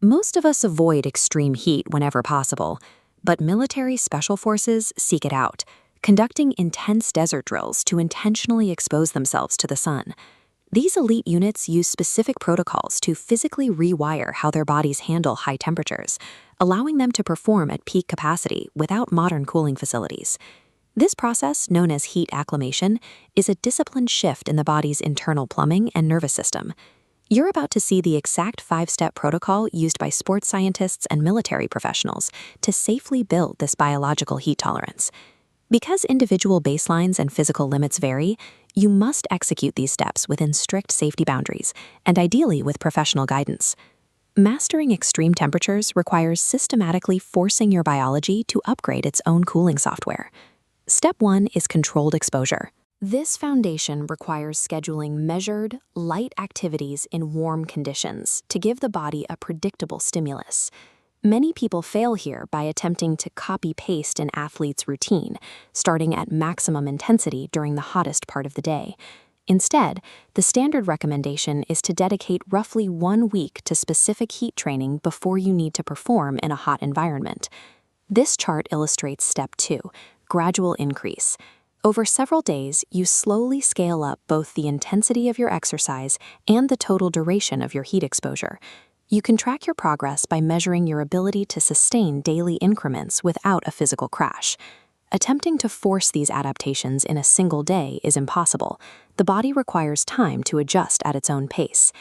Most of us avoid extreme heat whenever possible, but military special forces seek it out, conducting intense desert drills to intentionally expose themselves to the sun. These elite units use specific protocols to physically rewire how their bodies handle high temperatures, allowing them to perform at peak capacity without modern cooling facilities. This process, known as heat acclimation, is a disciplined shift in the body's internal plumbing and nervous system. You're about to see the exact 5-step protocol used by sports scientists and military professionals to safely build this biological heat tolerance. Because individual baselines and physical limits vary, you must execute these steps within strict safety boundaries, and ideally with professional guidance. Mastering extreme temperatures requires systematically forcing your biology to upgrade its own cooling software. Step 1 is controlled exposure. This foundation requires scheduling measured, light activities in warm conditions to give the body a predictable stimulus. Many people fail here by attempting to copy-paste an athlete's routine, starting at maximum intensity during the hottest part of the day. Instead, the standard recommendation is to dedicate roughly 1 week to specific heat training before you need to perform in a hot environment. This chart illustrates step 2, gradual increase. Over several days, you slowly scale up both the intensity of your exercise and the total duration of your heat exposure. You can track your progress by measuring your ability to sustain daily increments without a physical crash. Attempting to force these adaptations in a single day is impossible. The body requires time to adjust at its own pace.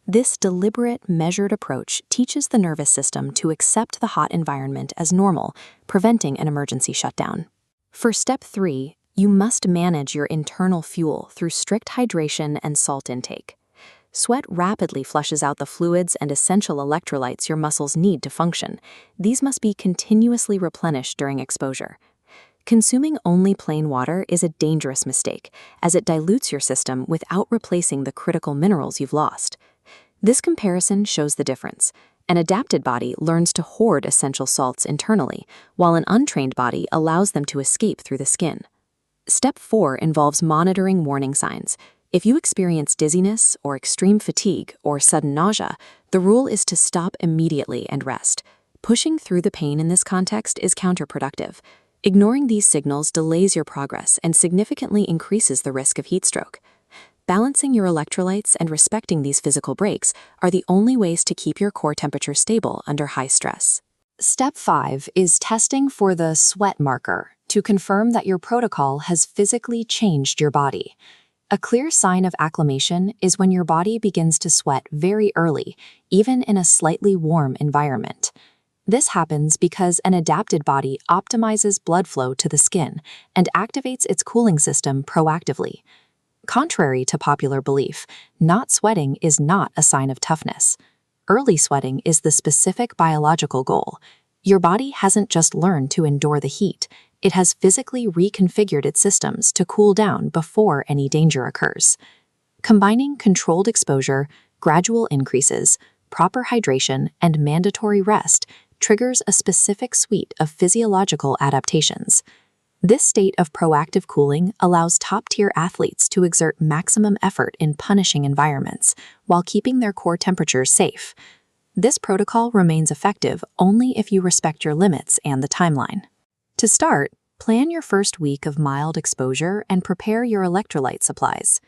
This deliberate, measured approach teaches the nervous system to accept the hot environment as normal, preventing an emergency shutdown. For step 3, you must manage your internal fuel through strict hydration and salt intake. Sweat rapidly flushes out the fluids and essential electrolytes your muscles need to function. These must be continuously replenished during exposure. Consuming only plain water is a dangerous mistake, as it dilutes your system without replacing the critical minerals you've lost. This comparison shows the difference. An adapted body learns to hoard essential salts internally, while an untrained body allows them to escape through the skin. Step 4 involves monitoring warning signs. If you experience dizziness or extreme fatigue or sudden nausea, the rule is to stop immediately and rest. Pushing through the pain in this context is counterproductive. Ignoring these signals delays your progress and significantly increases the risk of heat stroke. Balancing your electrolytes and respecting these physical breaks are the only ways to keep your core temperature stable under high stress. Step 5 is testing for the sweat marker to confirm that your protocol has physically changed your body. A clear sign of acclimation is when your body begins to sweat very early, even in a slightly warm environment. This happens because an adapted body optimizes blood flow to the skin and activates its cooling system proactively. Contrary to popular belief, not sweating is not a sign of toughness. Early sweating is the specific biological goal. Your body hasn't just learned to endure the heat, it has physically reconfigured its systems to cool down before any danger occurs. Combining controlled exposure, gradual increases, proper hydration, and mandatory rest triggers a specific suite of physiological adaptations. This state of proactive cooling allows top-tier athletes to exert maximum effort in punishing environments while keeping their core temperatures safe. This protocol remains effective only if you respect your limits and the timeline. To start, plan your first week of mild exposure and prepare your electrolyte supplies.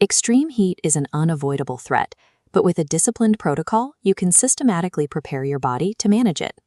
Extreme heat is an unavoidable threat, but with a disciplined protocol, you can systematically prepare your body to manage it.